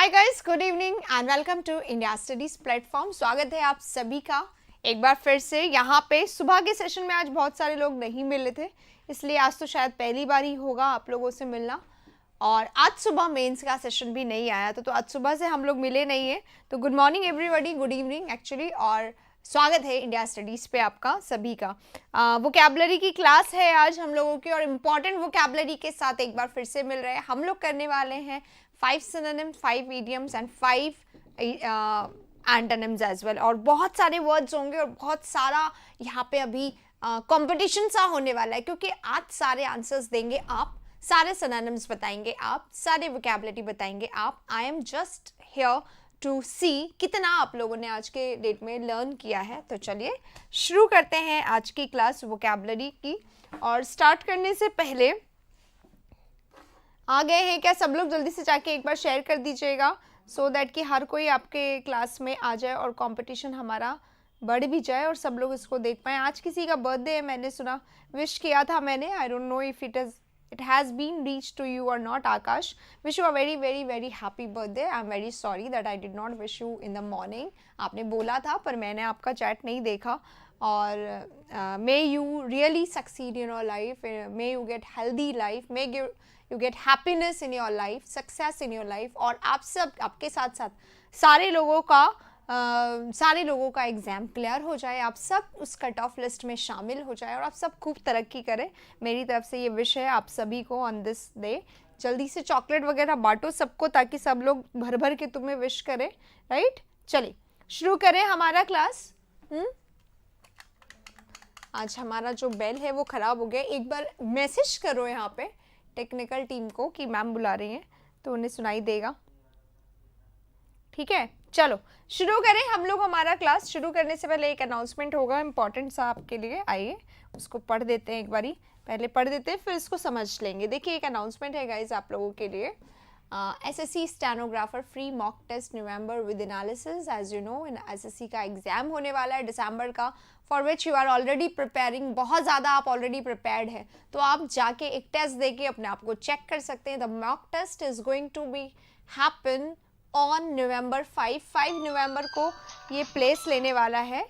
Hi guys, good evening and welcome to India studies platform. स्वागत है आप सभी का एक बार फिर से यहाँ पे। सुबह के सेशन में आज बहुत सारे लोग नहीं मिले थे, इसलिए आज तो शायद पहली बार ही होगा आप लोगों से मिलना। और आज सुबह मेंस का सेशन भी नहीं आया तो आज सुबह से हम लोग मिले नहीं है। तो good morning everybody, good evening actually, और स्वागत है इंडिया स्टडीज़ पे आपका सभी का। वोकैबुलरी की क्लास है आज हम लोगों की, और इम्पॉर्टेंट वोकैबुलरी के साथ एक बार फिर से मिल रहे हैं। हम लोग करने वाले हैं 5 synonyms, 5 idioms and 5 antonyms as well. और बहुत सारे वर्ड्स होंगे और बहुत सारा यहाँ पे अभी कंपटीशन सा होने वाला है, क्योंकि आज सारे आंसर्स देंगे आप, सारे synonyms बताएंगे आप, सारे वोकैबुलरी बताएंगे आप। I am just here to see कितना आप लोगों ने आज के डेट में लर्न किया है। तो चलिए शुरू करते हैं आज की क्लास वोकैबुलरी की। और स्टार्ट करने से पहले आ गए हैं क्या सब लोग? जल्दी से जाके एक बार शेयर कर दीजिएगा सो दैट कि हर कोई आपके क्लास में आ जाए और कंपटीशन हमारा बढ़ भी जाए और सब लोग इसको देख पाएँ। आज किसी का बर्थडे है, मैंने सुना, विश किया था मैंने। I don't know if it has been reached to you or not. Akash, wish you a very very very happy birthday. I'm very sorry that I did not wish you in the morning. आपने बोला था पर मैंने आपका chat नहीं देखा। और may you really succeed in your life, may you get healthy life, may you get happiness in your life, success in your life। और आप सब, आपके साथ साथ सारे लोगों का एग्ज़ाम क्लियर हो जाए, आप सब उस कट ऑफ लिस्ट में शामिल हो जाए और आप सब खूब तरक्की करें। मेरी तरफ से ये विश है आप सभी को ऑन दिस डे। जल्दी से चॉकलेट वगैरह बांटो सबको ताकि सब लोग भर भर के तुम्हें विश करें, राइट? चलिए शुरू करें हमारा क्लास। आज हमारा जो बेल है वो ख़राब हो गया। एक बार मैसेज करो यहाँ पे टेक्निकल टीम को कि मैम बुला रही हैं, तो उन्हें सुनाई देगा। ठीक है, चलो शुरू करें हम लोग हमारा क्लास। शुरू करने से पहले एक अनाउंसमेंट होगा इम्पॉर्टेंट सा आपके लिए। आइए उसको पढ़ देते हैं, एक बारी पहले पढ़ देते हैं फिर इसको समझ लेंगे। देखिए एक अनाउंसमेंट है गाइज आप लोगों के लिए। SSC stenographer free mock test November with analysis. As you know SSC का एग्जाम होने वाला है दिसंबर का, for which you are already preparing. बहुत ज़्यादा आप ऑलरेडी प्रिपेयर्ड है, तो आप जाके एक टेस्ट दे के अपने आप को चेक कर सकते हैं। The mock test is going to be happen on November 5 नवंबर को ये प्लेस लेने वाला है।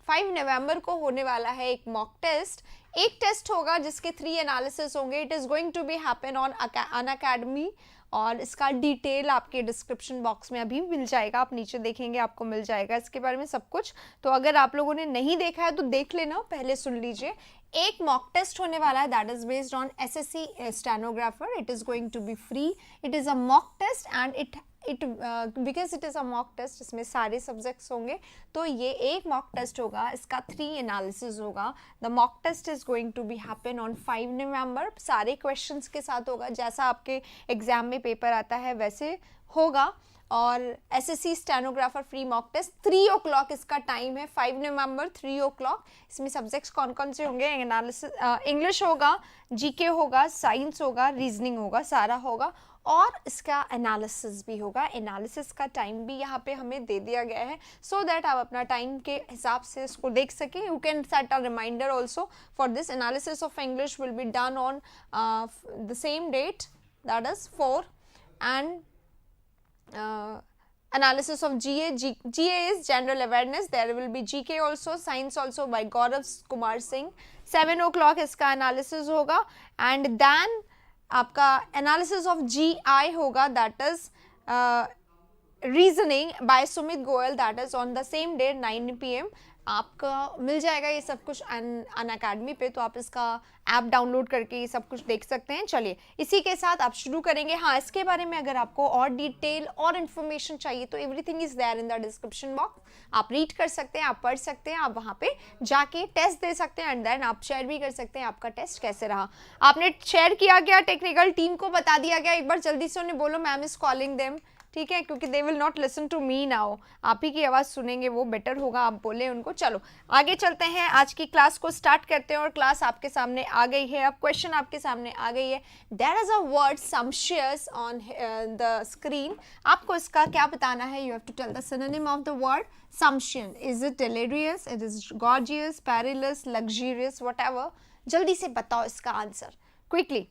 5 नवंबर को होने वाला है एक मॉक टेस्ट। एक टेस्ट होगा जिसके 3 एनालिसिस होंगे। It is going to be happen on Unacademy, और इसका डिटेल आपके डिस्क्रिप्शन बॉक्स में अभी मिल जाएगा। आप नीचे देखेंगे आपको मिल जाएगा इसके बारे में सब कुछ। तो अगर आप लोगों ने नहीं देखा है तो देख लेना, पहले सुन लीजिए। एक मॉक टेस्ट होने वाला है that is based on SSC stenographer. It is going to be free. It is a mock test and it because it is a mock test, इसमें सारे सब्जेक्ट्स होंगे। तो ये एक मॉक टेस्ट होगा, इसका 3 एनालिसिस होगा। The mock test is going to be happen on 5 November. सारे क्वेश्चंस के साथ होगा, जैसा आपके एग्जाम में पेपर आता है वैसे होगा। और SSC stenographer free mock test 3 o'clock इसका टाइम है, 5 नवंबर 3 o'clock। इसमें सब्जेक्ट्स कौन कौन से होंगे? एनालिसिस, इंग्लिश होगा, जीके होगा, साइंस होगा, रीजनिंग होगा, सारा होगा। और इसका एनालिसिस भी होगा। एनालिसिस का टाइम भी यहाँ पे हमें दे दिया गया है सो दैट आप अपना टाइम के हिसाब से इसको देख सकें। You can set a reminder also for this. Analysis of English will be done on the same date, that is 4। And analysis of GA is general awareness. There will be GK also, science also by Gaurav Kumar Singh। 7 o'clock इसका analysis होगा। and then आपका analysis of GI होगा, that is reasoning by Sumit Goyal, that is on the same day 9 PM। आपका मिल जाएगा ये सब कुछ Unacademy पे, तो आप इसका ऐप डाउनलोड करके ये सब कुछ देख सकते हैं। चलिए इसी के साथ आप शुरू करेंगे। हाँ, इसके बारे में अगर आपको और डिटेल और इन्फॉर्मेशन चाहिए तो everything is there in the description box. आप रीड कर सकते हैं, आप पढ़ सकते हैं, आप वहाँ पे जाके टेस्ट दे सकते हैं एंड देन आप शेयर भी कर सकते हैं आपका टेस्ट कैसे रहा। आपने शेयर किया गया, टेक्निकल टीम को बता दिया गया। एक बार जल्दी से उन्हें बोलो मैम इज कॉलिंग देम, ठीक है, क्योंकि they will not listen to me now. आप ही की आवाज़ सुनेंगे वो बेटर होगा, आप बोले उनको। चलो आगे चलते हैं, आज की क्लास को स्टार्ट करते हैं। और क्लास आपके सामने आ गई है, अब क्वेश्चन आपके सामने आ गई है। There is a word sumptuous on the screen. आपको इसका क्या बताना है? You have to tell the synonym of the word सम्शियन। Is it delirious, it is gorgeous, perilous, luxurious, whatever. जल्दी से बताओ इसका आंसर क्विकली।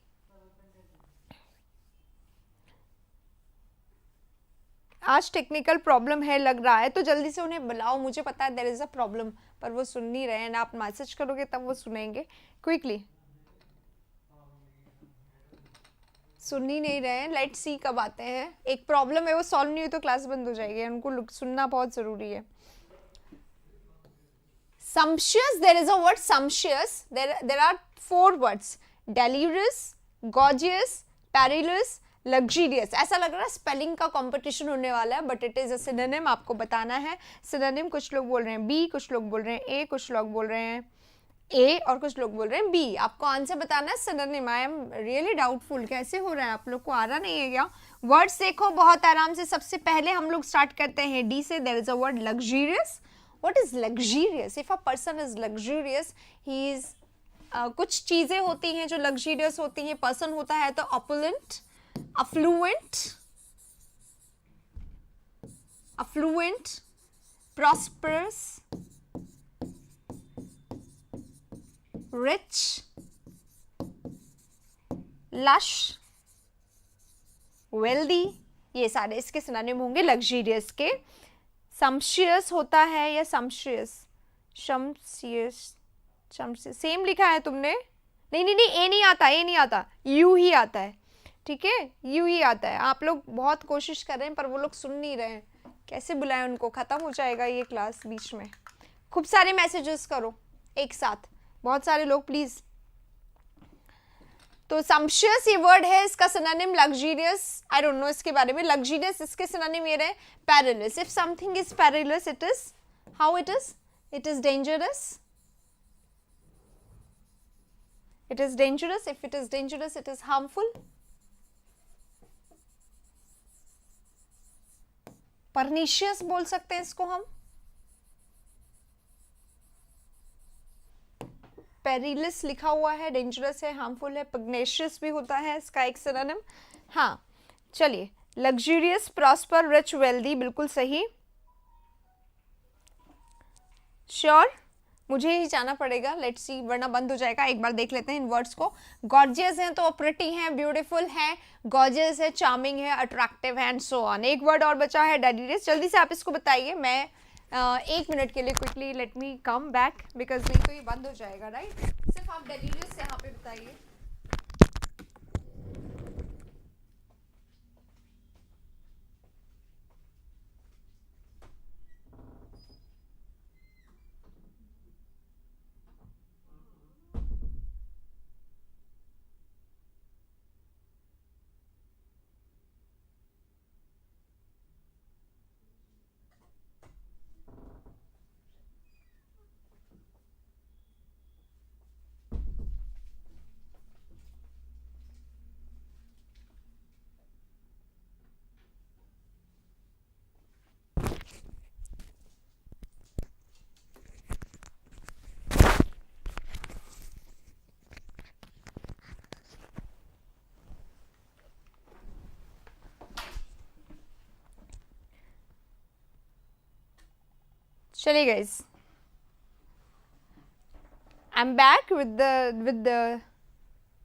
आज टेक्निकल प्रॉब्लम है लग रहा है, तो जल्दी से उन्हें बुलाओ, मुझे पता है देयर इज़ अ प्रॉब्लम, पर वो सुन नहीं रहे हैं। आप मैसेज करोगे तब वो सुनेंगे। क्विकली सुन ही नहीं रहे हैं, लेट्स सी कब आते हैं। एक प्रॉब्लम है, वो सॉल्व नहीं हुई तो क्लास बंद हो जाएगी, उनको सुनना बहुत ज़रूरी है। Sumptuous, there is a word sumptuous. There are 4 words: delirious, gorgeous, perilous, luxurious. ऐसा लग रहा है स्पेलिंग का कंपटीशन होने वाला है, but it is a synonym. आपको बताना है सिनोनिम। कुछ लोग बोल रहे हैं बी, कुछ लोग बोल रहे हैं ए, कुछ लोग बोल रहे हैं ए और कुछ लोग बोल रहे हैं बी। आपको आंसर बताना है synonym. I am really doubtful कैसे हो रहा है, आप लोग को आ रहा नहीं है क्या? वर्ड्स देखो बहुत आराम से। सबसे पहले हम लोग स्टार्ट करते हैं डी से। There is a word luxurious. What is luxurious? If a person is luxurious, he is कुछ चीजें होती हैं जो luxurious होती हैं। पर्सन होता है तो opulent, affluent, prosperous, rich, lush, wealthy, ये सारे इसके सिनोनिम होंगे luxurious के। सम्शियस होता है या सम्शियस, सेम लिखा है तुमने? नहीं नहीं नहीं, ए नहीं आता, ए नहीं आता, यू ही आता है। ठीक है, यू ही आता है। आप लोग बहुत कोशिश कर रहे हैं पर वो लोग सुन नहीं रहे हैं, कैसे बुलाएं उनको? खत्म हो जाएगा ये क्लास बीच में। खूब सारे मैसेजेस करो एक साथ, बहुत सारे लोग प्लीज। तो सम्शियस ये वर्ड है, इसका synonym luxurious. I don't know इसके बारे में। लग्जरियस इसके सिनोनिम ये रहे perilous. If something is perilous, it is how it is dangerous. It is dangerous. If it is dangerous, it is harmful. Pernicious बोल सकते हैं इसको हम। पेरिलस लिखा हुआ है, डेंजरस है, हार्मफुल है। पग्नेशियस भी होता है इसका एक सिनोनिम। हाँ चलिए, लग्जूरियस, प्रॉस्पर, रिच, वेल्दी, बिल्कुल सही। श्योर मुझे ही जाना पड़ेगा, लेट्स सी, वरना बंद हो जाएगा। एक बार देख लेते हैं इन वर्ड्स को। गॉर्जियस है तो प्रिटी है, ब्यूटीफुल है, गॉर्जियस है, चार्मिंग है, अट्रैक्टिव है एंड सो ऑन। एक वर्ड और बचा है डेलिरियस। जल्दी से आप इसको बताइए। मैं 1 मिनट के लिए quickly let me come back, because नहीं तो ये बंद हो जाएगा, राइट? सिर्फ आप डेलिरियस यहाँ पे बताइए। चलिए guys, I am back with the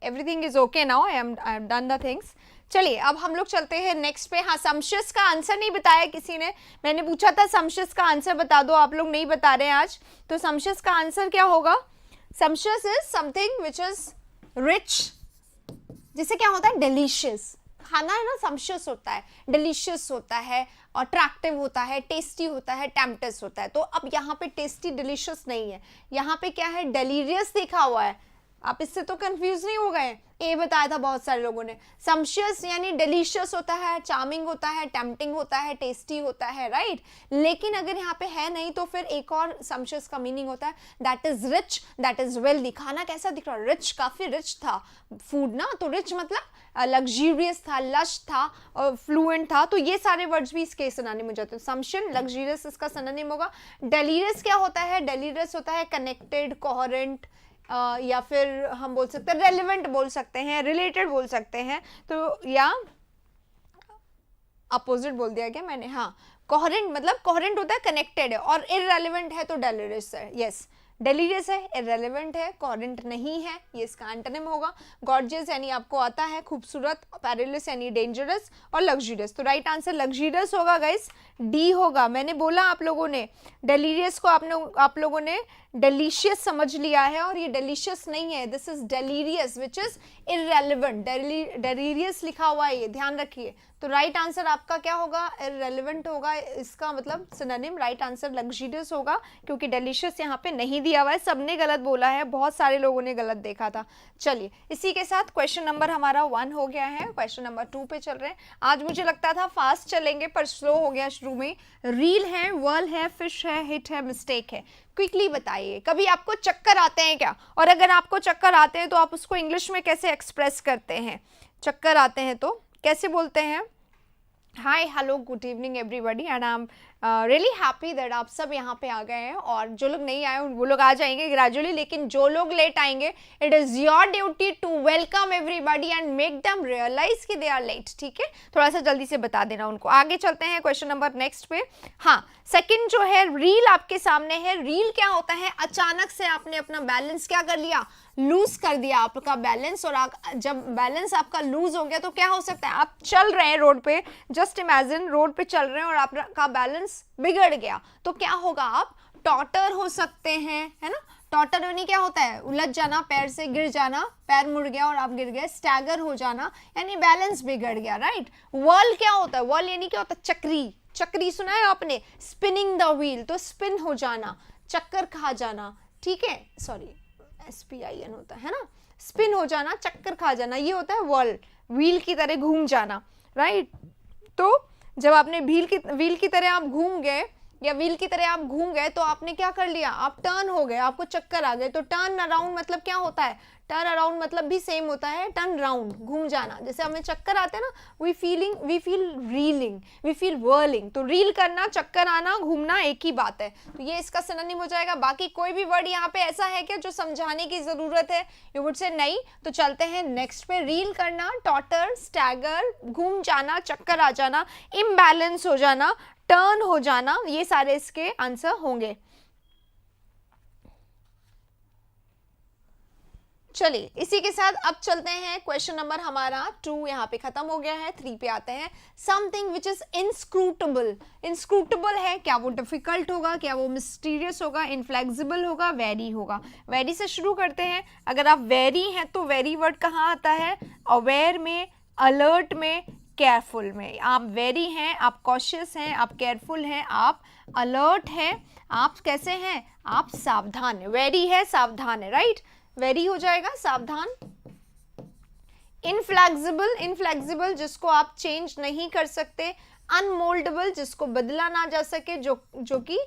everything is okay now. I have done the things. चलिए अब हम लोग चलते हैं नेक्स्ट पे। हाँ, सम्शियस का आंसर नहीं बताया किसी ने। मैंने पूछा था सम्शियस का आंसर बता दो, आप लोग नहीं बता रहे हैं आज। तो सम्शियस का आंसर क्या होगा? Sumptuous is something which is rich, जिसे क्या होता है? डिलीशियस। खाना है ना, सम्शियस होता है, डिलीशियस होता है, अट्रैक्टिव होता है, टेस्टी होता है, टेम्पटस होता है। तो अब यहाँ पे टेस्टी डिलीशियस नहीं है, यहाँ पे क्या है? डेलीरियस लिखा हुआ है। आप इससे तो कंफ्यूज नहीं हो गए? ए बताया था बहुत सारे लोगों ने। सम्शियस यानी डिलीशियस होता है, चार्मिंग होता है, टेम्पटिंग होता है, टेस्टी होता है, राइट? लेकिन अगर यहाँ पे है नहीं तो फिर एक और सम्शियस का मीनिंग होता है, that is rich, that is wealthy. खाना कैसा दिख रहा है? रिच, काफी रिच था फूड ना, तो रिच मतलब लग्जूरियस था, लश था, फ्लुएंट था। तो ये सारे वर्ड्स भी इसके सिनोनिम हो जाते हैं। सम्शियन, लग्जूरियस इसका सिनोनिम होगा। डेलीरियस क्या होता है? डेलीरियस होता है कनेक्टेड, कोहेरेंट, या फिर हम बोल सकते हैं रेलिवेंट बोल सकते हैं, रिलेटेड बोल सकते हैं। तो या अपोजिट बोल दिया क्या मैंने? हाँ, कोहेरेंट मतलब कोहेरेंट होता है कनेक्टेड है, और इररेलेवेंट है तो डेलिरियस है। यस, डेलीरियस है, इररेलेवेंट है, कॉरेंट नहीं है, ये इसका एंटोनिम होगा। गॉर्जियस यानी आपको आता है, खूबसूरत। पेरिलस यानी डेंजरस, और लग्जरियस। तो राइट आंसर लग्जरियस होगा गाइस, डी होगा। मैंने बोला आप लोगों ने डेलीरियस को आप लोगों ने डेलीशियस समझ लिया है, और ये डेलीशियस नहीं है, this is delirious which is irrelevant. Delirious लिखा हुआ है, ये ध्यान रखिए। तो राइट आंसर आपका क्या होगा, इररेलेवेंट होगा, इसका मतलब सिनोनिम राइट आंसर लग्जरियस होगा, क्योंकि डेलीशियस यहाँ पे नहीं दिया हुआ है। सबने गलत बोला है, बहुत सारे लोगों ने गलत देखा था। चलिए इसी के साथ क्वेश्चन नंबर हमारा 1 हो गया है, क्वेश्चन नंबर 2 पे चल रहे हैं। आज मुझे लगता था फास्ट चलेंगे पर स्लो हो गया शुरू में। रील है, वर्ल है, फिश है, हिट है, मिस्टेक है। क्विकली बताइए, कभी आपको चक्कर आते हैं क्या? और अगर आपको चक्कर आते हैं तो आप उसको इंग्लिश में कैसे एक्सप्रेस करते हैं? चक्कर आते हैं तो कैसे बोलते हैं? Hi, hello, good evening everybody, and I am really happy that आप सब यहाँ पे आ गए हैं। और जो लोग नहीं आए वो लोग आ जाएंगे ग्रेजुअली, लेकिन जो लोग लेट आएंगे, it is your duty to welcome everybody and make them realise कि दे आर लेट। ठीक है, थोड़ा सा जल्दी से बता देना उनको। आगे चलते हैं क्वेश्चन नंबर नेक्स्ट पे। हाँ, सेकंड जो है, रील आपके सामने है। रील क्या होता है? अचानक से आपने अपना बैलेंस क्या कर लिया, लूज कर दिया आपका बैलेंस। और जब बैलेंस आपका लूज हो गया तो क्या हो सकता है? आप चल रहे हैं रोड पे, जस्ट इमेजिन रोड पे चल रहे हैं और आपका बैलेंस बिगड़ गया, तो क्या होगा? आप टॉटर हो सकते हैं, है ना। टॉटर यानी क्या होता है? उलझ जाना, पैर से गिर जाना, पैर मुड़ गया और आप गिर गए। स्टैगर हो जाना यानी बैलेंस बिगड़ गया, राइट। वर्ल क्या होता है? वर्ल यानी क्या होता है? चक्री। चक्री सुना है आपने? स्पिनिंग द व्हील, तो स्पिन हो जाना, चक्कर खा जाना। ठीक है, सॉरी SPIN होता है ना, स्पिन हो जाना, चक्कर खा जाना, ये होता है वर्ल, व्हील की तरह घूम जाना, राइट। तो जब आपने व्हील की तरह आप घूम गए, या व्हील की तरह आप घूम गए, तो आपने क्या कर लिया? आप टर्न हो गए, आपको चक्कर आ गए। तो टर्न अराउंड मतलब क्या होता है? टर्न अराउंड मतलब भी सेम होता है, टर्न राउंड, घूम जाना। जैसे हमें चक्कर आते हैं ना, we feel reeling, we feel whirling. तो रील करना, चक्कर आना, घूमना एक ही बात है। तो ये इसका सिनोनिम हो जाएगा। बाकी कोई भी वर्ड यहाँ पे ऐसा है क्या जो समझाने की जरूरत है? यू वुड से नहीं। तो चलते हैं नेक्स्ट पे। रील करना, टॉटर, स्टैगर, घूम जाना, चक्कर आ जाना, इम्बैलेंस हो जाना, टर्न हो जाना, ये सारे इसके आंसर होंगे। चलिए इसी के साथ अब चलते हैं, क्वेश्चन नंबर हमारा 2 यहाँ पे खत्म हो गया है। 3 पे आते हैं। Something which is inscrutable. Inscrutable है, क्या वो डिफिकल्ट होगा, क्या वो मिस्टीरियस होगा, इनफ्लेक्सिबल होगा, वेरी होगा। वेरी से शुरू करते हैं। अगर आप वेरी हैं तो वेरी वर्ड कहाँ आता है? अवेयर में, अलर्ट में, केयरफुल में। आप वेरी हैं, आप कॉशियस हैं, आप केयरफुल हैं, आप अलर्ट हैं, आप कैसे हैं? आप सावधान है। वेरी है, सावधान है, राइट। वेरी हो जाएगा, सावधान। इनफ्लेक्सिबल, इनफ्लेक्सिबल जिसको आप चेंज नहीं कर सकते। अनमोल्डेबल जिसको बदला ना जा सके, जो कि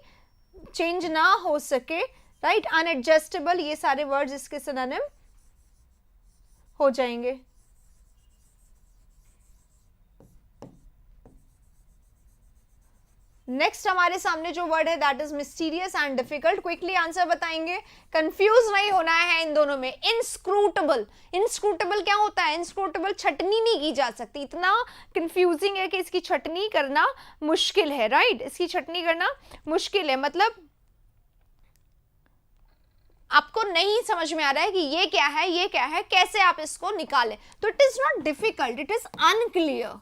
चेंज ना हो सके, राइट। अनएडजस्टेबल, ये सारे वर्ड्स इसके सिनोनिम हो जाएंगे। नेक्स्ट हमारे सामने जो वर्ड है that is mysterious and difficult. Quickly answer बताएंगे, कंफ्यूज नहीं होना है इन दोनों में। इनस्क्रूटेबल, इनस्क्रूटेबल क्या होता है? इनस्क्रूटेबल छटनी नहीं की जा सकती, इतना कंफ्यूजिंग है कि इसकी छटनी करना मुश्किल है, राइट। इसकी छटनी करना मुश्किल है, मतलब आपको नहीं समझ में आ रहा है कि ये क्या है, ये क्या है, कैसे आप इसको निकालें। तो it is not difficult, it is unclear.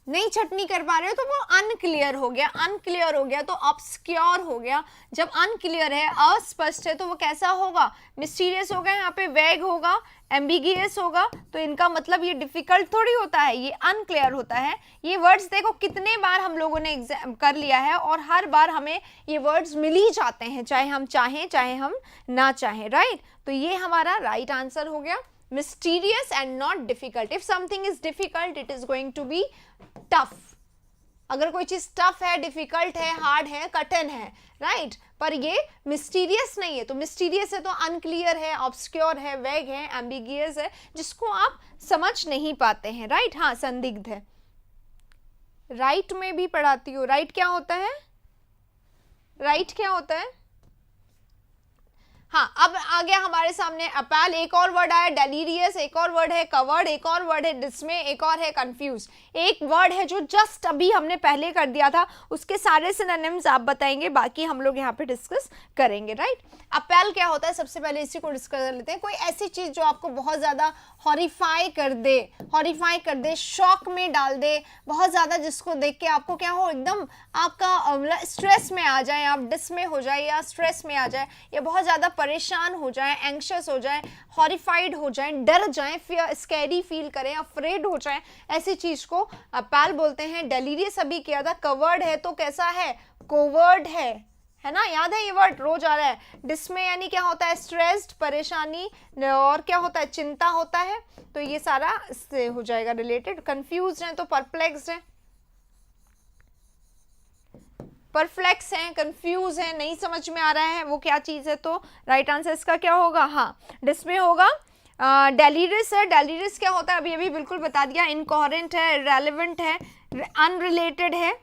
नहीं छटनी कर पा रहे हो तो वो अनक्लियर हो गया। अनक्लियर हो गया तो ऑब्सक्योर हो गया। जब अनक्लियर है, अस्पष्ट है, तो वो कैसा होगा? मिस्टीरियस होगा, यहाँ पे वैग होगा, एम्बिगियस होगा। तो इनका मतलब ये डिफिकल्ट थोड़ी होता है, ये अनक्लियर होता है। ये वर्ड्स देखो कितने बार हम लोगों ने एग्जाम कर लिया है, और हर बार हमें ये वर्ड्स मिल ही जाते हैं, चाहे हम चाहें चाहे हम ना चाहें, राइट। तो ये हमारा राइट आंसर हो गया, mysterious and not difficult. If something is difficult, it is going to be tough. अगर कोई चीज टफ है, डिफिकल्ट है, हार्ड है, कठिन है, राइट। पर ये मिस्टीरियस नहीं है। तो मिस्टीरियस है तो अनक्लियर है, ऑब्सक्योर है, वैग है, एम्बिगियस है, जिसको आप समझ नहीं पाते हैं, राइट। हाँ, संदिग्ध है। राइट में भी पढ़ाती हूँ। राइट क्या होता है? राइट क्या होता है? हाँ, अब आ गया हमारे सामने अपैल, एक और वर्ड आया डेलीरियस, एक और वर्ड है कवर्ड, एक और वर्ड है डिस्मे, एक और है कंफ्यूज। एक वर्ड है जो जस्ट अभी हमने पहले कर दिया था, उसके सारे सिनोनिम्स आप बताएंगे, बाकी हम लोग यहाँ पे डिस्कस करेंगे, राइट। अपैल क्या होता है, सबसे पहले इसी को डिस्कस कर लेते हैं। कोई ऐसी चीज जो आपको बहुत ज्यादा हॉरिफाई कर दे, शॉक में डाल दे, बहुत ज्यादा जिसको देख के आपको क्या हो, एकदम आपका स्ट्रेस में आ जाए, आप डिस्मे हो जाए या स्ट्रेस में आ जाए, या बहुत ज्यादा परेशान हो जाए, एंग्शियस हो जाए, हॉरिफाइड हो जाए, डर जाए, फियर स्कैरी फील करें, अफ्रेड हो जाए, ऐसी चीज को अपैल बोलते हैं। डेलीरियस अभी किया था। कवर्ड है तो कैसा है, कोवर्ड है ना, याद है ये वर्ड, रोज आ रहा है। डिस्मे यानी क्या होता है, स्ट्रेस्ड, परेशानी, और क्या होता है, चिंता होता है, तो ये सारा इससे हो जाएगा रिलेटेड। कंफ्यूज है तो परप्लेक्स्ड है, परफ्लेक्स है, कंफ्यूज है, नहीं समझ में आ रहा है वो क्या चीज है, तो राइट आंसर इसका क्या होगा, हाँ डिस्मे होगा। डेलीरियस है, डेलीरियस क्या होता है अभी अभी बिल्कुल बता दिया, इनकोहेरेंट है, इररेलेवेंट है, अनरिलेटेड है।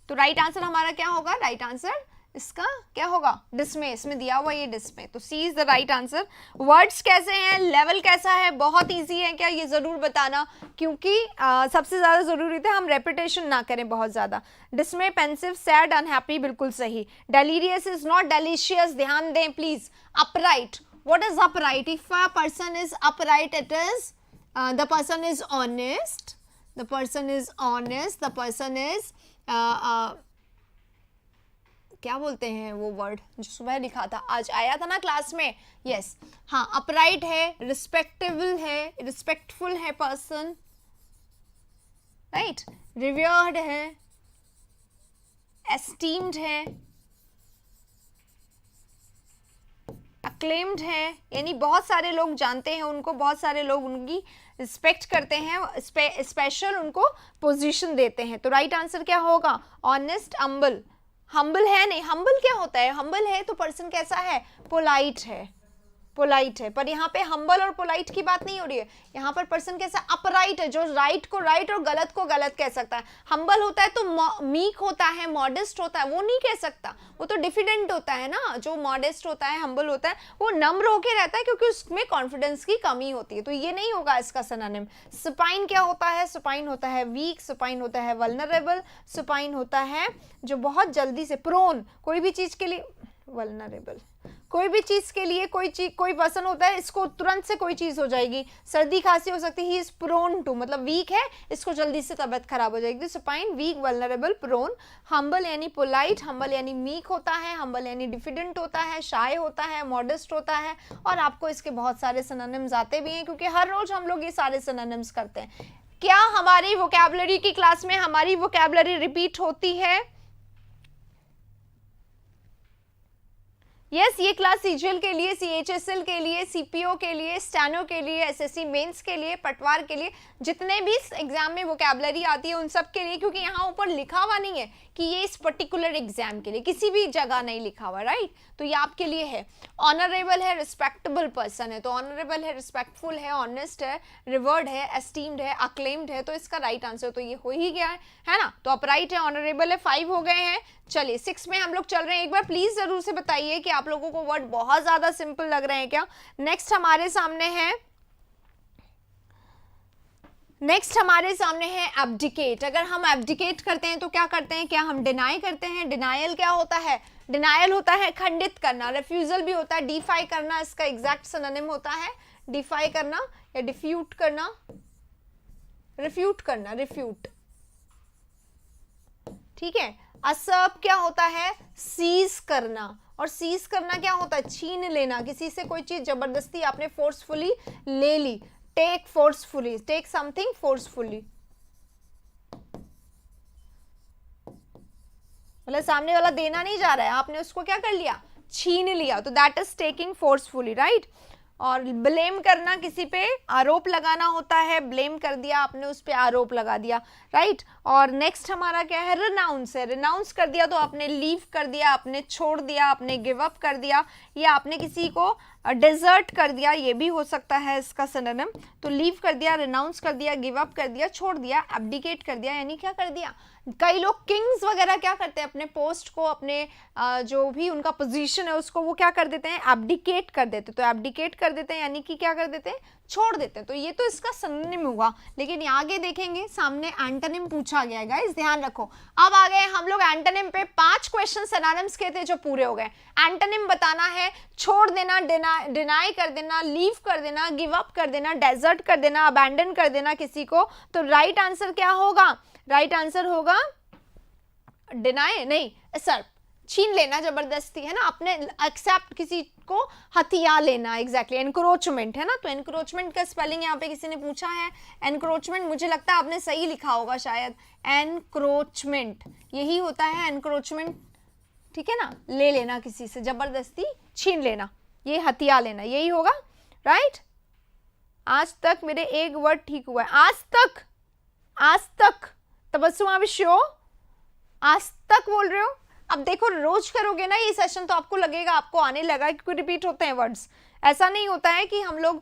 तो राइट आंसर हमारा क्या होगा, राइट आंसर इसका क्या होगा, डिस्मे, इसमें दिया हुआ ये डिस्मे, तो C is the right answer. Words कैसे हैं, लेवल कैसा है, बहुत इजी है क्या, ये जरूर बताना, क्योंकि सबसे ज्यादा जरूरी था हम रेपिटेशन ना करें बहुत ज्यादा। डिस्मे, पेंसिव, सैड, अनहैप्पी, बिल्कुल सही। डेलीरियस इज नॉट डेलीशियस, ध्यान दें please. Upright, what is upright, if a person is upright it is the person is honest, the person is honest, the person is क्या बोलते हैं वो वर्ड जो सुबह लिखा था, आज आया था ना क्लास में, यस हाँ, अपराइट है, रिस्पेक्टेबल है, रिस्पेक्टफुल है पर्सन, राइट, रिवर्ड है, एस्टीम्ड है, अक्लेम्ड है, यानी बहुत सारे लोग जानते हैं उनको, बहुत सारे लोग उनकी रिस्पेक्ट करते हैं, स्पेशल उनको पोजीशन देते हैं। तो राइट आंसर क्या होगा, ऑनेस्ट, हम्बल। हम्बल है नहीं, हम्बल क्या होता है, हम्बल है तो पर्सन कैसा है, पोलाइट है, पोलाइट है, पर यहाँ पे हम्बल और पोलाइट की बात नहीं हो रही है, यहाँ पर पर्सन कैसा, अपराइट है, जो राइट को राइट और गलत को गलत कह सकता है। हम्बल होता है तो मीक होता है, मॉडेस्ट होता है, वो नहीं कह सकता, वो तो डिफिडेंट होता है ना। जो मॉडेस्ट होता है, हम्बल होता है, वो नम्र होके रहता है क्योंकि उसमें कॉन्फिडेंस की कमी होती है, तो ये नहीं होगा इसका सिनोनिम। सुपाइन क्या होता है, सुपाइन होता है वीक, सुपाइन होता है वल्नरेबल, सुपाइन होता है जो बहुत जल्दी से, प्रोन, कोई भी चीज के लिए वल्नरेबल, कोई भी चीज के लिए, कोई पर्सन होता है इसको तुरंत से कोई चीज हो जाएगी, सर्दी खांसी हो सकती है, ही इज प्रोन टू, मतलब वीक है, इसको जल्दी से तबीयत खराब हो जाएगी। Supine, weak, vulnerable, prone. Humble यानी पोलाइट, हम्बल यानी मीक होता है, हम्बल यानी डिफिडेंट होता है, शाय होता है, मॉडेस्ट होता है, और आपको इसके बहुत सारे सिनोनिम्स आते भी हैं क्योंकि हर रोज हम लोग ये सारे सिनोनिम्स करते हैं। क्या हमारी वोकैबुलरी की क्लास में हमारी वोकैबुलरी रिपीट होती है? यस, ये क्लास सीजीएल के लिए, सीएचएसएल के लिए, सीपीओ के लिए, स्टैनो के लिए, एसएससी मेंस के लिए, पटवार के लिए, जितने भी एग्जाम में वोकैबुलरी आती है उन सब के लिए, क्योंकि यहाँ ऊपर लिखा हुआ नहीं है कि ये इस पर्टिकुलर एग्जाम के लिए, किसी भी जगह नहीं लिखा हुआ, राइट, तो ये आपके लिए है। ऑनरेबल है, रिस्पेक्टेबल पर्सन है, तो ऑनरेबल है, रिस्पेक्टफुल है, ऑनेस्ट है, रिवर्ड है, एस्टीम्ड है, अक्लेम्ड है, तो इसका राइट आंसर तो ये हो ही गया है ना। तो अपराइट है, ऑनरेबल है, 5 हो गए हैं। चलिए 6 में हम लोग चल रहे हैं। एक बार प्लीज जरूर से बताइए कि आप लोगों को वर्ड बहुत ज्यादा सिंपल लग रहे हैं क्या। नेक्स्ट हमारे सामने है एब्डिकेट। अगर हम एब्डिकेट करते हैं तो क्या करते हैं, क्या हम डिनाई करते हैं? डिनायल क्या होता है? डिनायल होता है खंडित करना, रिफ्यूजल भी होता है, डिफाई करना, इसका एग्जैक्ट सिनोनिम होता है डिफाई करना या डिफ्यूट करना, रिफ्यूट करना, रिफ्यूट, ठीक है। असर्प क्या होता है? सीज करना, और सीज करना क्या होता है? छीन लेना, किसी से कोई चीज जबरदस्ती आपने फोर्सफुली ले ली। Take forcefully, take something forcefully, मतलब सामने वाला देना नहीं जा रहा है, आपने उसको क्या कर लिया? छीन लिया, तो that is taking forcefully, right. और ब्लेम करना, किसी पे आरोप लगाना होता है, ब्लेम कर दिया आपने, उस पे आरोप लगा दिया, राइट। और नेक्स्ट हमारा क्या है, रिनाउंस है। रिनाउंस कर दिया तो आपने लीव कर दिया, आपने छोड़ दिया, आपने गिव अप कर दिया, या आपने किसी को डिजर्ट कर दिया, ये भी हो सकता है इसका सिनोनिम। तो लीव कर दिया, रिनाउंस कर दिया, गिव अप कर दिया, छोड़ दिया, एब्डिकेट कर दिया, यानी क्या कर दिया। कई लोग किंग्स वगैरह क्या करते हैं, अपने पोस्ट को, अपने जो भी उनका पोजीशन है उसको वो क्या कर देते हैं, एब्डिकेट कर देते हैं। तो एब्डिकेट कर देते हैं यानी कि क्या कर देते हैं, छोड़ देते हैं। तो ये तो इसका सिनोनिम हुआ, लेकिन आगे देखेंगे सामने एंटोनिम पूछा गया है गाइस, ध्यान रखो। अब आ गए हम लोग एंटोनिम पे, 5 क्वेश्चन सिनोनिम्स के थे जो पूरे हो गए। एंटोनिम बताना है, छोड़ देना, डिनाई कर देना, लीव कर देना, गिव अप कर देना, डेजर्ट कर देना, अबैंडन कर देना किसी को। तो राइट आंसर क्या होगा, राइट आंसर होगा डिनाई नहीं, सर छीन लेना जबरदस्ती, है ना, अपने एक्सेप्ट किसी को हथिया लेना, एग्जैक्टली एनक्रोचमेंट है ना। तो एनक्रोचमेंट का स्पेलिंग यहाँ पे किसी ने पूछा है, एनक्रोचमेंट, मुझे लगता है आपने सही लिखा होगा शायद, एनक्रोचमेंट यही होता है, एनक्रोचमेंट, ठीक है ना, ले लेना किसी से, जबरदस्ती छीन लेना, ये हथिया लेना, यही होगा, राइट। आज तक मेरे एक वर्ड ठीक हुआ है, आज तक, आज तक, तबस्सुम आप श्योर, आज तक बोल रहे हो। अब देखो रोज करोगे ना ये सेशन तो आपको लगेगा, आपको आने लगा, क्योंकि रिपीट होते हैं वर्ड्स। ऐसा नहीं होता है कि हम लोग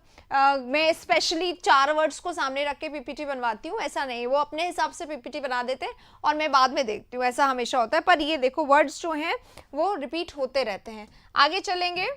मैं स्पेशली 4 वर्ड्स को सामने रख के पीपीटी बनवाती हूँ, ऐसा नहीं, वो अपने हिसाब से पीपीटी बना देते हैं और मैं बाद में देखती हूँ, ऐसा हमेशा होता है। पर ये देखो वर्ड्स जो हैं वो रिपीट होते रहते हैं। आगे चलेंगे,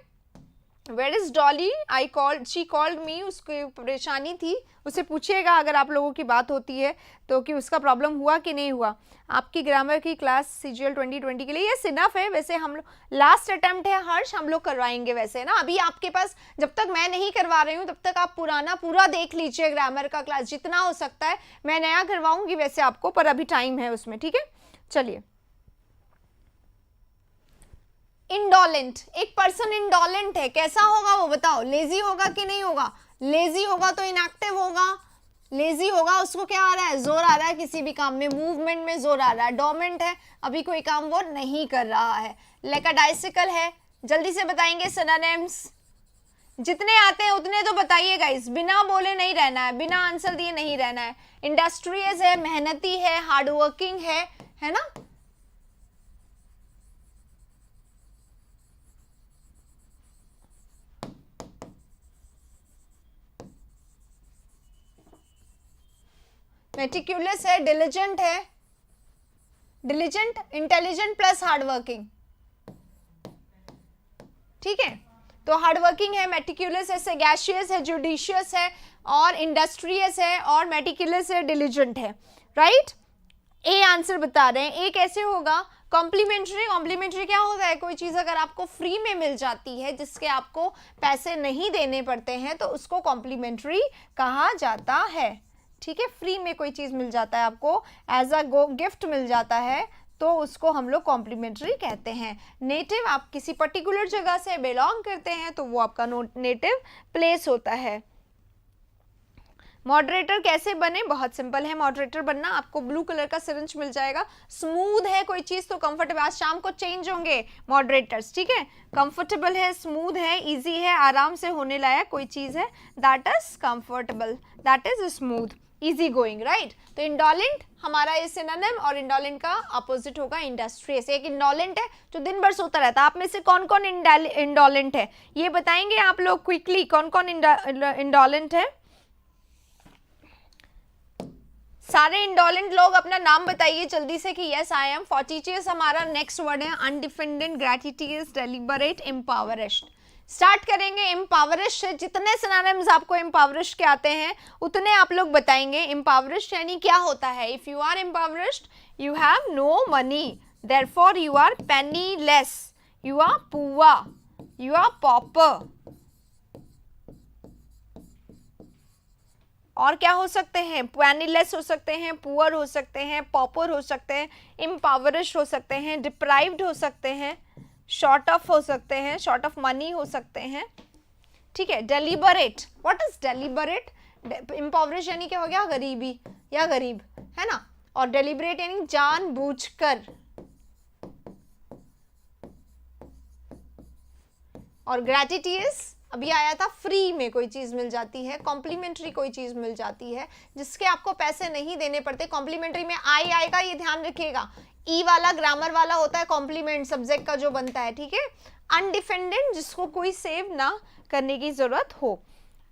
where is Dolly, I called, she called me, उसकी परेशानी थी, उसे पूछिएगा अगर आप लोगों की बात होती है तो कि उसका प्रॉब्लम हुआ कि नहीं हुआ। आपकी ग्रामर की क्लास CGL 2020 के लिए ये सिनफ है। वैसे हम लोग लास्ट अटेम्प्ट है हर्ष, हम लोग करवाएंगे वैसे ना, अभी आपके पास जब तक मैं नहीं करवा रही हूँ तब तक आप पुराना पूरा देख लीजिए ग्रामर का क्लास, जितना हो सकता है। मैं नया करवाऊंगी वैसे आपको, पर अभी टाइम है उसमें, ठीक है। चलिए, इंडोलेंट, एक पर्सन इंडोलेंट है, कैसा होगा वो बताओ, लेजी होगा कि नहीं होगा, लेजी होगा तो इनएक्टिव होगा, लेजी होगा उसको क्या आ रहा है, जोर आ रहा है किसी भी काम में, मूवमेंट में जोर आ रहा है। डोमेंट है, अभी कोई काम वो नहीं कर रहा है। लेकाडाइसिकल है, जल्दी से बताएंगे सिनोनिम्स, जितने आते हैं उतने तो बताइए गाइस, बिना बोले नहीं रहना है, बिना आंसर दिए नहीं रहना है। इंडस्ट्रियस है, मेहनती है, हार्डवर्किंग है ना। मेटिक्यूलस है, डिलिजेंट है, डिलिजेंट, इंटेलिजेंट प्लस हार्डवर्किंग, ठीक है। तो हार्डवर्किंग है, मेटिक्यूलस है, सैगैशियस है, जुडिशियस है और इंडस्ट्रियस है और मेटिक्यूलस है, डिलिजेंट है, राइट। ए आंसर बता रहे हैं। ए कैसे होगा, कॉम्प्लीमेंट्री। कॉम्प्लीमेंट्री क्या होता है, कोई चीज अगर आपको फ्री में मिल जाती है, जिसके आपको पैसे नहीं देने पड़ते हैं, तो उसको कॉम्प्लीमेंट्री कहा जाता है, ठीक है। फ्री में कोई चीज मिल जाता है आपको, एज अ गिफ्ट मिल जाता है, तो उसको हम लोग कॉम्प्लीमेंट्री कहते हैं। नेटिव, आप किसी पर्टिकुलर जगह से बिलोंग करते हैं तो वो आपका नेटिव प्लेस होता है। मॉडरेटर कैसे बने, बहुत सिंपल है मॉडरेटर बनना, आपको ब्लू कलर का सिरिंज मिल जाएगा। स्मूथ है कोई चीज तो कंफर्टेबल, आज शाम को चेंज होंगे मॉडरेटर्स, ठीक है। कंफर्टेबल है, स्मूथ है, इजी है, आराम से होने लायक कोई चीज है, that is comfortable, that is smooth, easy going, right. तो इंडोलेंट हमारा ये सिनोनिम, और इंडोलेंट का अपोजिट होगा इंडस्ट्रियस। एक इंडोलेंट है जो दिन भर सोता रहता है। आप में से कौन कौन इंडोलेंट है ये बताएंगे आप लोग क्विकली, कौन कौन इंडोलेंट है। सारे इंडोलेंट लोग अपना नाम बताइए जल्दी से कि यस आई एम। फॉर्टिचियस हमारा नेक्स्ट वर्ड है, अनडिफेंडेड, ग्रेटिटियस, डेलिबरेट, एम्पावरिश्ड। स्टार्ट करेंगे एम्पावरिश्ड से। जितने सिनोनिम्स आपको एम्पावरिश्ड के आते हैं उतने आप लोग बताएंगे। एम्पावरिश्ड यानी क्या होता है, if you are impoverished you have no money, therefore you are penniless, you are poor, you are pauper. और क्या हो सकते हैं, पेनीलेस हो सकते हैं, पुअर हो सकते हैं, पॉपर हो सकते हैं, इम्पावरिश्ड हो सकते हैं, डिप्राइव्ड हो सकते हैं, शॉर्ट ऑफ हो सकते हैं, शॉर्ट ऑफ मनी हो सकते हैं, ठीक है। डेलिबरेट, व्हाट इज डेलिबरेट, इम्पावरिश यानी क्या हो गया, गरीबी या गरीब, है ना। और डेलिबरेट यानी जानबूझकर, और ग्रेटिटियस अभी आया था फ्री में कोई चीज मिल जाती है, कॉम्प्लीमेंट्री कोई चीज मिल जाती है जिसके आपको पैसे नहीं देने पड़ते। कॉम्प्लीमेंट्री में आई आएगा, ये ध्यान रखिएगा। ई वाला ग्रामर वाला होता है कॉम्प्लीमेंट सब्जेक्ट का जो बनता है, ठीक है। अनडिफेंडेड, जिसको कोई सेव ना करने की जरूरत हो।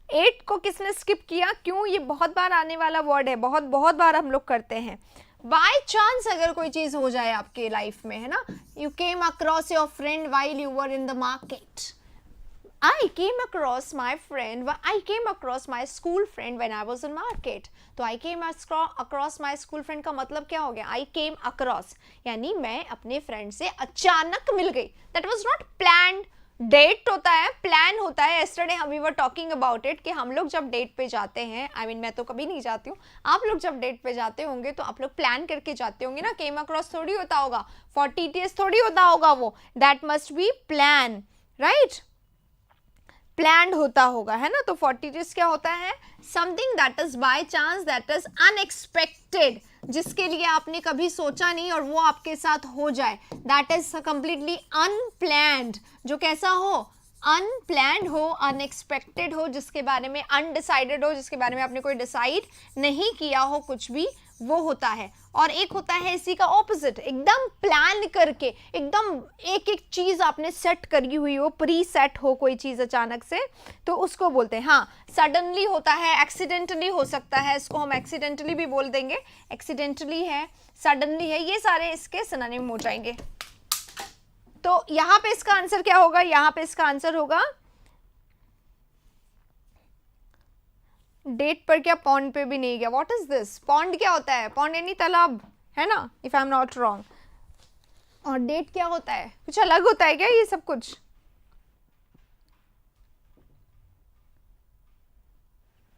8 को किसने स्किप किया, क्यों? ये बहुत बार आने वाला वर्ड है, बहुत बहुत बार हम लोग करते हैं। बाय चांस अगर कोई चीज हो जाए आपके लाइफ में, है ना, you came across your friend while you were in the market. I came across my friend, I came across my school friend when I was in market. तो I came across my school friend का मतलब क्या हो गया? I came across यानी मैं अपने friend से अचानक मिल गई। That was not planned. Date होता है, प्लान होता है। yesterday we were talking about it कि हम लोग जब डेट पे जाते हैं, I mean मैं तो कभी नहीं जाती हूँ, आप लोग जब डेट पे जाते होंगे तो आप लोग प्लान करके जाते होंगे ना। came across थोड़ी होता होगा, for TTS थोड़ी होता होगा वो, that must be plan, right? Planned होता होगा, है ना। तो 40 क्या होता है? Something that is by chance, that is unexpected, जिसके लिए आपने कभी सोचा नहीं और वो आपके साथ हो जाए, दैट इज कंप्लीटली अनप्लैंड। जो कैसा हो? अनप्लैंड हो, अनएक्सपेक्टेड हो, जिसके बारे में अनडिसाइडेड हो, जिसके बारे में आपने कोई डिसाइड नहीं किया हो कुछ भी, वो होता है। और एक होता है इसी का ऑपोजिट, एकदम प्लान करके, एकदम एक एक चीज आपने सेट करी हुई हो, प्री सेट हो कोई चीज अचानक से, तो उसको बोलते हैं। हाँ, सडनली होता है, एक्सीडेंटली हो सकता है, इसको हम एक्सीडेंटली भी बोल देंगे। एक्सीडेंटली है, सडनली है, ये सारे इसके सिनोनिम हो जाएंगे। तो यहां पे इसका आंसर क्या होगा? यहां पे इसका आंसर होगा डेट पर क्या, पॉन्ड पे भी नहीं गया। What is this? पॉन्ड क्या होता है? पॉन्ड यानी तालाब, है ना, if I am not wrong. और डेट क्या होता है? कुछ अलग होता है क्या ये सब कुछ?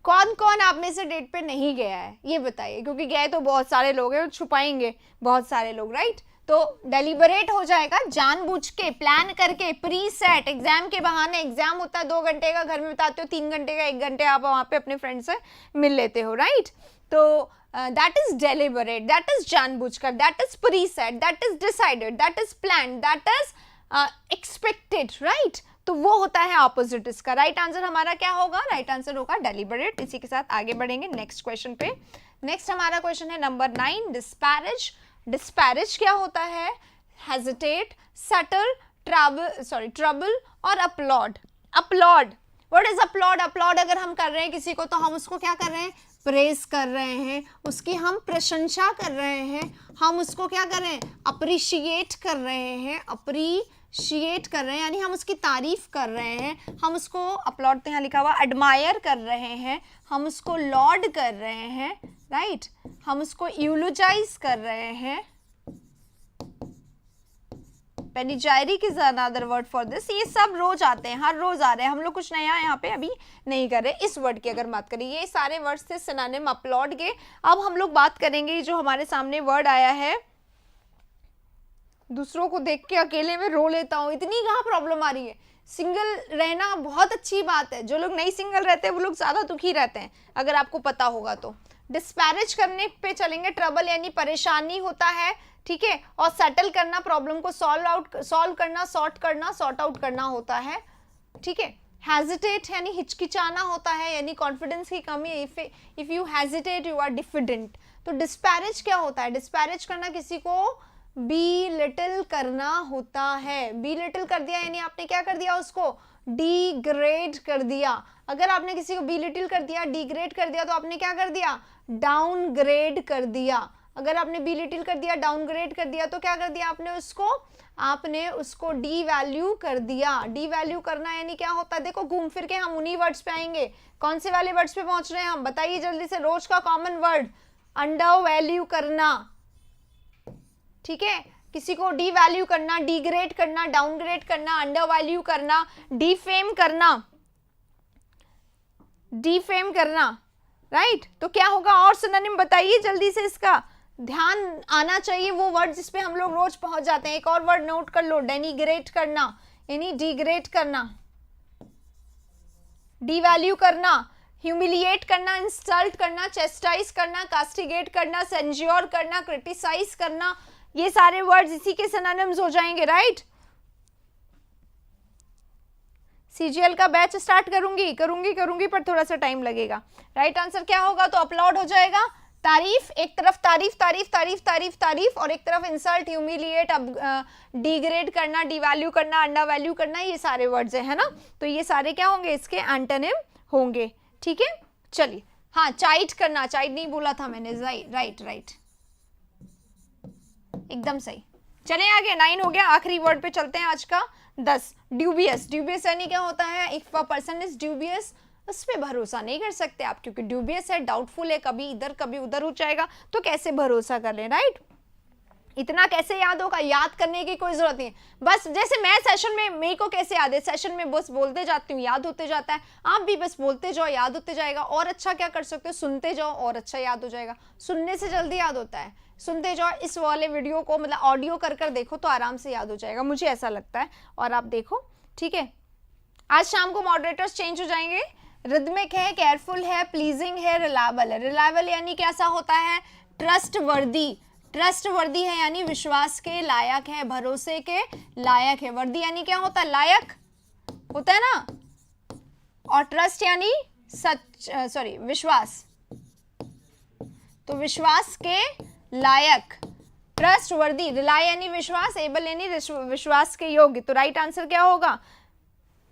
कौन कौन आप में से डेट पे नहीं गया है ये बताइए, क्योंकि गए तो बहुत सारे लोग हैं, छुपाएंगे बहुत सारे लोग, राइट। तो डेलिबरेट हो जाएगा, जानबूझ के, प्लान करके, प्री सेट। एग्जाम के बहाने, एग्जाम होता है 2 घंटे का, घर में बिताते हो 3 घंटे का, 1 घंटे आप वहां पे अपने फ्रेंड से मिल लेते हो, राइट। तो that is deliberate, that is जानबूझकर, that is preset, that is decided, that is plan, that is expected, right. तो वो होता है ऑपोजिट इसका। राइट आंसर हमारा क्या होगा? राइट आंसर होगा डेलिबरेट। इसी के साथ आगे बढ़ेंगे नेक्स्ट क्वेश्चन पे। नेक्स्ट हमारा क्वेश्चन है नंबर 9, डिस्पैरेज। डिस्पैरेज क्या होता है? हेजिटेट, सटल, ट्रबल और applaud. Applaud, what is applaud? Applaud अगर हम कर रहे हैं किसी को तो हम उसको क्या कर रहे हैं? प्रेज कर रहे हैं, उसकी हम प्रशंसा कर रहे हैं, हम उसको क्या कर रहे हैं? अप्रिशिएट कर रहे हैं, अप्रिशिएट कर रहे हैं यानी हम उसकी तारीफ कर रहे हैं, हम उसको, अपलॉड तो यहाँ लिखा हुआ, एडमायर कर रहे हैं, हम उसको लॉर्ड कर रहे हैं, राइट, हम उसको यूलोजाइज कर रहे हैं। Panegyric is another word for this. ये सब रोज आते हैं, हर रोज आ रहे हैं, हम लोग कुछ नया यहाँ पे अभी नहीं कर रहे। इस वर्ड की अगर बात करें, ये सारे वर्ड्स थे सिनोनिम अपलॉड के। अब हम लोग बात करेंगे जो हमारे सामने वर्ड आया है, दूसरों को देख के अकेले में रो लेता हूँ, इतनी कहाँ प्रॉब्लम आ रही है। सिंगल रहना बहुत अच्छी बात है, जो लोग नहीं सिंगल रहते हैं वो लोग ज्यादा दुखी रहते हैं, अगर आपको पता होगा तो। डिस्पैरेज करने पे चलेंगे, ट्रबल यानी परेशानी होता है, ठीक है, और सेटल करना, प्रॉब्लम को सॉल्व करना, सॉर्ट आउट करना होता है, ठीक है। हेजिटेट यानी हिचकिचाना होता है, यानी कॉन्फिडेंस की कमी। If you hesitate you are diffident. तो डिस्पैरेज क्या होता है? डिस्पैरेज करना किसी को बी लिटिल करना होता है। बी लिटिल कर दिया यानी आपने क्या कर दिया? उसको डिग्रेड कर दिया। अगर आपने किसी को बी लिटिल कर दिया, डिग्रेड कर दिया, तो आपने क्या कर दिया? डाउनग्रेड कर दिया। अगर आपने बी लिटिल कर दिया, डाउनग्रेड कर दिया, तो क्या कर दिया आपने उसको? आपने उसको डी वैल्यू कर दिया। डी वैल्यू करना यानी क्या होता है? देखो घूम फिर के हम उन्हीं वर्ड्स पे आएंगे। कौन से वाले वर्ड्स पे पहुंच रहे हैं हम? बताइए जल्दी से। रोज का कॉमन वर्ड, अंडर वैल्यू करना, ठीक है। किसी को डी वैल्यू करना, डिग्रेड करना, डाउनग्रेड करना, अंडर वैल्यू करना, डिफेम करना, डिफेम करना, राइट। तो क्या होगा? और सिनोनिम बताइए जल्दी से, इसका ध्यान आना चाहिए वो वर्ड जिस पे हम लोग रोज पहुंच जाते हैं। एक और वर्ड नोट कर लो, डेनिग्रेट करना यानी डिग्रेड करना, डिवैल्यू करना, ह्यूमिलिएट करना, इंसल्ट करना, चेस्टाइज करना, कास्टिगेट करना, सेंज्योर करना, क्रिटिसाइज करना, ये सारे वर्ड्स इसी के सिनोनिम्स हो जाएंगे, राइट। CGL का बैच स्टार्ट करूंगी पर थोड़ा सा टाइम लगेगा। राइट आंसर क्या होगा? तो अपलोड हो जाएगा तारीफ, एक तरफ तारीफ तारीफ तारीफ तारीफ तारीफ और एक तरफ इंसल्ट, ह्यूमिलिएट, अब डिग्रेड करना, डिवैल्यू करना, अंडर वैल्यू करना, ये सारे वर्ड्स है ना। तो ये सारे क्या होंगे? इसके एंटोनिम होंगे। ठीक है, चलिए। हाँ, चाइट करना, चाइट नहीं बोला था मैंने। राइट राइट, एकदम सही। चले आगे, 9 हो गया। आखिरी वर्ड पे चलते हैं आज का, 10। ड्यूबियस। ड्यूबियस यानी क्या होता है? If a person is dubious, उस पर भरोसा नहीं कर सकते आप, क्योंकि ड्यूबियस है, डाउटफुल है, कभी इधर कभी उधर हो जाएगा, तो कैसे भरोसा कर लें? राइट, इतना कैसे याद होगा? याद करने की कोई जरूरत नहीं। बस जैसे मैं सेशन में, मेरे को कैसे याद है? सेशन में बस बोलते जाती हूँ, याद होते जाता है। आप भी बस बोलते जाओ, याद होते जाएगा। और अच्छा क्या कर सकते हो? सुनते जाओ और अच्छा याद हो जाएगा। सुनने से जल्दी याद होता है, सुनते जाओ। इस वाले वीडियो को मतलब ऑडियो कर कर देखो तो आराम से याद हो जाएगा, मुझे ऐसा लगता है। और आप देखो, ठीक है। आज शाम को मॉडरेटर्स चेंज हो जाएंगे। रिदमिक है, केयरफुल है, प्लीजिंग है, रिलायबल है। रिलायबल यानी कैसा होता है? ट्रस्टवर्दी। ट्रस्टवर्दी है यानी विश्वास के लायक है, भरोसे के लायक है। वर्दी यानी क्या होता है? लायक होता है ना। और ट्रस्ट यानी सच, सॉरी, विश्वास। तो विश्वास के लायक, ट्रस्टवर्दी। रिलाय यानी विश्वास, एबल यानी विश्वास के योग्य। तो राइट आंसर क्या होगा?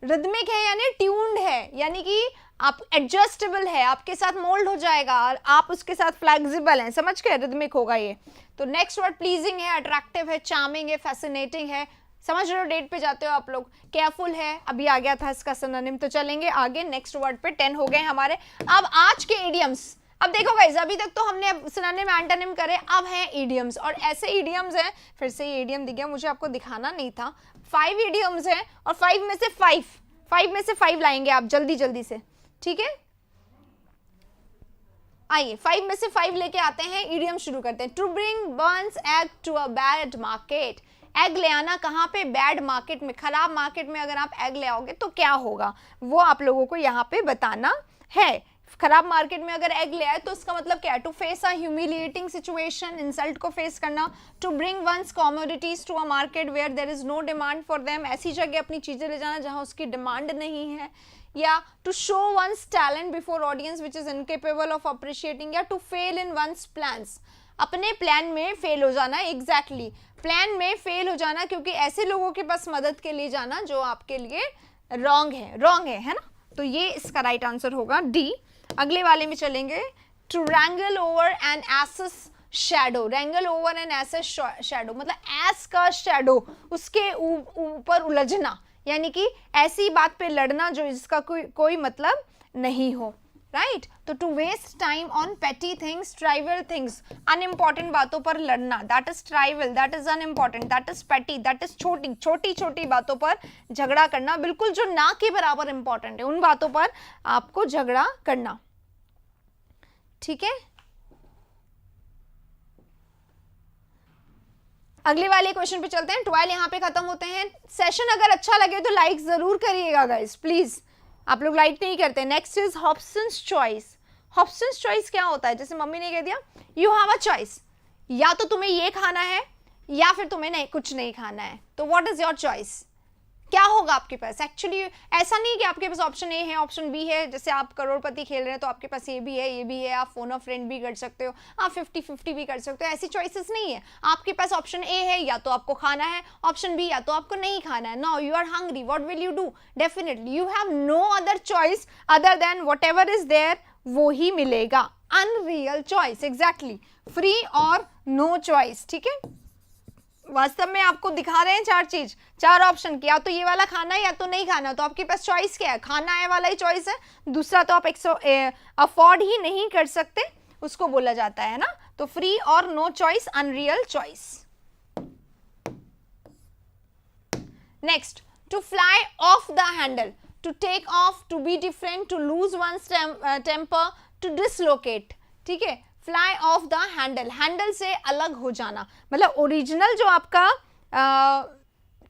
रिदमिक है यानी ट्यून्ड है, यानी कि आप एडजस्टेबल है, आपके साथ मोल्ड हो जाएगा और आप उसके साथ फ्लेक्सिबल हैं। समझ गए? रिदमिक होगा ये। तो नेक्स्ट वर्ड प्लीजिंग है, अट्रैक्टिव है, चार्मिंग है, फैसिनेटिंग है। समझ रहे हो? डेट पे जाते हो आप लोग। केयरफुल है, अभी आ गया था इसका सिनोनिम। तो चलेंगे आगे, नेक्स्ट वर्ड पे। 10 हो गए हमारे। अब आज के इडियम्स। अब देखो गाइस, अभी तक तो हमने सिनोनिम एंटोनिम करे, अब है इडियम्स। और ऐसे इडियम्स हैं, फिर से ये इडियम दिख गया, मुझे आपको दिखाना नहीं था। 5 इडियम्स हैं और 5 में से 5 लाएंगे आप जल्दी जल्दी से। ठीक है, आइए 5 में से 5 लेके आते हैं। इडियम शुरू करते हैं। To bring one's eggs to a bad market. Egg ले आना कहाँ पे? बैड मार्केट में, खराब मार्केट में अगर आप एग ले आओगे तो क्या होगा, वो आप लोगों को यहाँ पे बताना है। खराब मार्केट में अगर एग ले आए तो उसका मतलब क्या है? To face a humiliating situation, insult को फेस करना। To bring one's commodities to a market where there is no demand for them. ऐसी जगह अपनी चीजें ले जाना जहां उसकी डिमांड नहीं है। या to show one's talent before audience which is incapable of appreciating. या to fail in one's plans, अपने प्लान में फेल हो जाना। एग्जैक्टली, प्लान में फेल हो जाना, क्योंकि ऐसे लोगों के पास मदद के लिए जाना जो आपके लिए रॉन्ग है ना। तो ये इसका राइट आंसर होगा डी। अगले वाले में चलेंगे। To wrangle over an ass's shadow. Wrangle over an ass's shadow मतलब एस का शैडो, उसके ऊपर उलझना, यानी कि ऐसी बात पे लड़ना जो जिसका कोई मतलब नहीं हो। राइट, तो to waste time on petty things, trivial things, unimportant बातों पर लड़ना, that is trivial, that is unimportant, that is petty, that is छोटी छोटी बातों पर झगड़ा करना, बिल्कुल जो ना के बराबर इंपॉर्टेंट है उन बातों पर आपको झगड़ा करना। ठीक है, अगले वाले क्वेश्चन पे चलते हैं। 12 यहाँ पे खत्म होते हैं। सेशन अगर अच्छा लगे तो लाइक जरूर करिएगा गाइस, प्लीज। आप लोग लाइक नहीं करते। Next is Hobson's choice. Hobson's choice क्या होता है? जैसे मम्मी ने कह दिया यू हैव अ चॉइस, या तो तुम्हें ये खाना है या फिर तुम्हें नहीं कुछ नहीं खाना है। तो व्हाट इज योर चॉइस? क्या होगा आपके पास? एक्चुअली ऐसा नहीं कि आपके पास ऑप्शन ए है ऑप्शन बी है। जैसे आप करोड़पति खेल रहे हैं तो आपके पास ये भी है, आप फोन ऑफ फ्रेंड भी कर सकते हो, आप 50-50 भी कर सकते हो। ऐसी चॉइसेस नहीं है। आपके पास ऑप्शन ए है, या तो आपको खाना है, ऑप्शन बी या तो आपको नहीं खाना है। Now you are hungry, what will you do? Definitely you have no other choice other than whatever is there, वो ही मिलेगा। अनरियल चॉइस, एग्जैक्टली, फ्री और नो चॉइस। ठीक है, वास्तव में आपको दिखा रहे हैं 4 चीज, 4 ऑप्शन की, या तो ये वाला खाना है या तो नहीं खाना। तो आपके पास चॉइस क्या है? खाना है वाला ही चॉइस है, दूसरा तो आप अफोर्ड ही नहीं कर सकते, उसको बोला जाता है ना। तो फ्री और no choice, unreal choice. Next, to fly off the handle, to take off, to be different, to lose one's temper, to dislocate. ठीक है, fly off the handle, handle से अलग हो जाना, मतलब ओरिजिनल जो आपका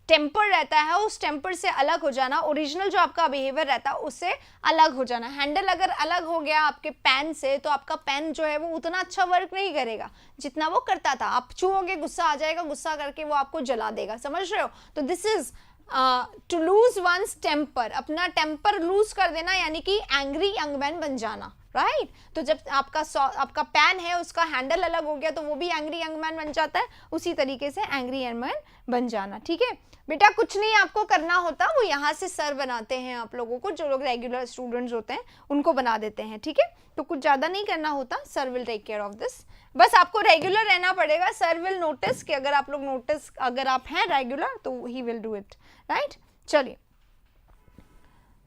टेम्पर रहता है उस टेम्पर से अलग हो जाना, ओरिजिनल जो आपका बिहेवियर रहता है उससे अलग हो जाना। हैंडल अगर अलग हो गया आपके पेन से तो आपका पेन जो है वो उतना अच्छा वर्क नहीं करेगा जितना वो करता था। आप छूओगे गुस्सा आ जाएगा, गुस्सा करके वो आपको जला देगा। समझ रहे हो? तो this is to lose one's temper, अपना टेम्पर लूज कर देना, यानी कि एंग्री यंग मैन बन जाना, राइट तो जब आपका पैन है उसका हैंडल अलग हो गया तो वो भी एंग्री यंग मैन बन जाता है, उसी तरीके से एंग्री यंग मैन बन जाना। ठीक है बेटा, कुछ नहीं आपको करना होता, वो यहाँ से सर बनाते हैं आप लोगों को, जो लोग रेगुलर स्टूडेंट्स होते हैं उनको बना देते हैं। ठीक है, तो कुछ ज़्यादा नहीं करना होता, sir will take care of this. बस आपको रेगुलर रहना पड़ेगा, सर विल नोटिस कि अगर आप लोग अगर आप हैं रेगुलर तो he will do it, right. चलिए,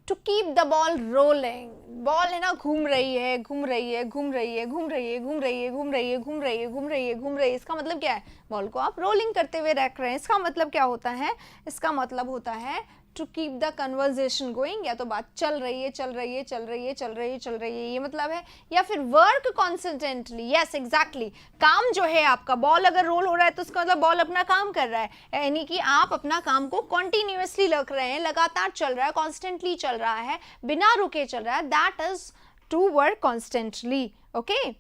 to keep the ball rolling, ball है ना घूम रही है घूम रही है घूम रही है घूम रही है घूम रही है घूम रही है घूम रही है घूम रही है घूम रही है, इसका मतलब क्या है, बॉल को आप रोलिंग करते हुए रख रहे हैं। इसका मतलब क्या होता है, इसका मतलब होता है to keep the conversation going, या तो बात चल रही है चल रही है चल रही है चल रही है चल रही है, ये मतलब है, या फिर वर्क कॉन्सिस्टेंटली, यस एग्जैक्टली, काम जो है आपका, बॉल अगर रोल हो रहा है तो उसका मतलब बॉल अपना काम कर रहा है, यानी कि आप अपना काम को कॉन्टिन्यूसली रख रहे हैं, लगातार चल रहा है, कॉन्स्टेंटली चल रहा है, बिना रुके चल रहा है, that is to work constantly. Okay,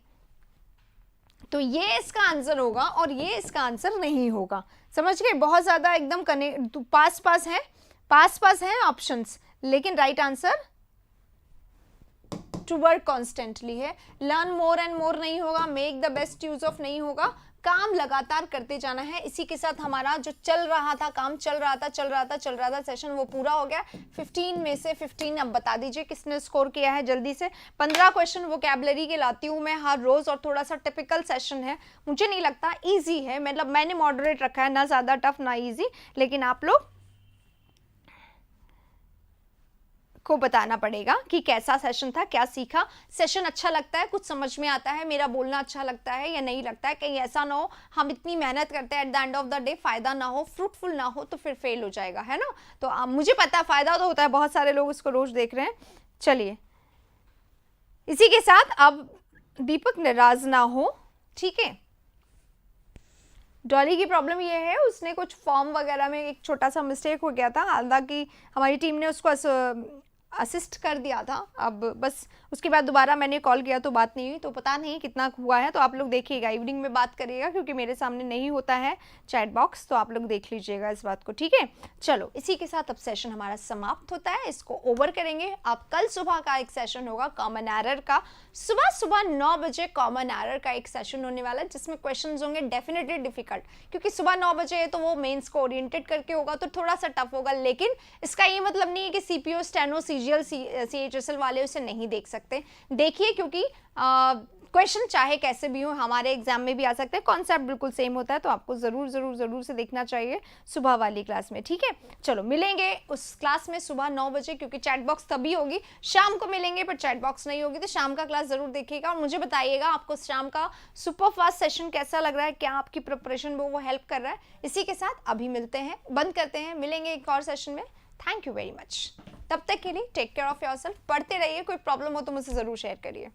तो ये इसका आंसर होगा और ये इसका आंसर नहीं होगा, समझ गए, बहुत ज्यादा एकदम पास पास है ऑप्शंस, लेकिन right answer to work constantly है। लर्न मोर एंड मोर नहीं होगा, make the best use of नहीं होगा, काम लगातार करते जाना है। इसी के साथ हमारा जो चल रहा था काम, चल रहा था सेशन, वो पूरा हो गया। 15 में से 15 अब बता दीजिए किसने स्कोर किया है जल्दी से। 15 क्वेश्चन वोकैबुलरी के लाती हूँ मैं हर रोज, और थोड़ा सा टिपिकल सेशन है, मुझे नहीं लगता इजी है, मतलब मैंने मॉडरेट रखा है, ना ज्यादा टफ ना इजी, लेकिन आप लोग को बताना पड़ेगा कि कैसा सेशन था, क्या सीखा, सेशन अच्छा लगता है, कुछ समझ में आता है, मेरा बोलना अच्छा लगता है या नहीं लगता है, कहीं ऐसा ना हो हम इतनी मेहनत करते हैं at the end of the day फायदा ना हो, फ्रूटफुल ना हो, तो फिर फेल हो जाएगा, है ना। तो मुझे पता है फायदा तो होता है, बहुत सारे लोग इसको रोज देख रहे हैं। चलिए, इसी के साथ अब दीपक नाराज ना हो, ठीक है। डॉली की प्रॉब्लम ये है, उसने कुछ फॉर्म वगैरह में एक छोटा सा मिस्टेक हो गया था, हालांकि हमारी टीम ने उसको असिस्ट कर दिया था, अब बस उसके बाद दोबारा मैंने कॉल किया तो बात नहीं हुई, तो पता नहीं कितना हुआ है, तो आप लोग देखिएगा, इवनिंग में बात करिएगा, क्योंकि मेरे सामने नहीं होता है चैट बॉक्स, तो आप लोग देख लीजिएगा इस बात को, ठीक है। चलो, इसी के साथ अब सेशन हमारा समाप्त होता है, इसको ओवर करेंगे। अब कल सुबह का एक सेशन होगा कॉमन एरर का, सुबह 9 बजे कॉमन एरर का एक सेशन होने वाला है, जिसमें क्वेश्चन होंगे डेफिनेटली डिफिकल्ट, क्योंकि सुबह 9 बजे है तो वो मेंस को ओरिएंटेड करके होगा, तो थोड़ा सा टफ होगा, लेकिन इसका ये मतलब नहीं है कि सीपीओ, स्टेनो, सीजीएल, सीएचएसएल वाले उसे नहीं देख सकते, देखिए, क्योंकि क्वेश्चन चाहे कैसे भी हो हमारे एग्जाम में भी आ सकते हैं, कॉन्सेप्ट बिल्कुल सेम होता है, तो आपको जरूर से देखना चाहिए सुबह वाली क्लास में, ठीक है। चलो, मिलेंगे उस क्लास में सुबह 9 बजे, क्योंकि चैट बॉक्स तभी होगी, शाम को मिलेंगे पर चैट बॉक्स नहीं होगी, तो शाम का क्लास जरूर देखिएगा, और मुझे बताइएगा आपको शाम का सुपर फास्ट सेशन कैसा लग रहा है, क्या आपकी प्रिपरेशन में वो हेल्प कर रहा है। इसी के साथ अभी मिलते हैं, बंद करते हैं, मिलेंगे एक और सेशन में। थैंक यू वेरी मच, तब तक के लिए टेक केयर ऑफ योरसेल्फ, पढ़ते रहिए, कोई प्रॉब्लम हो तो मुझसे जरूर शेयर करिए।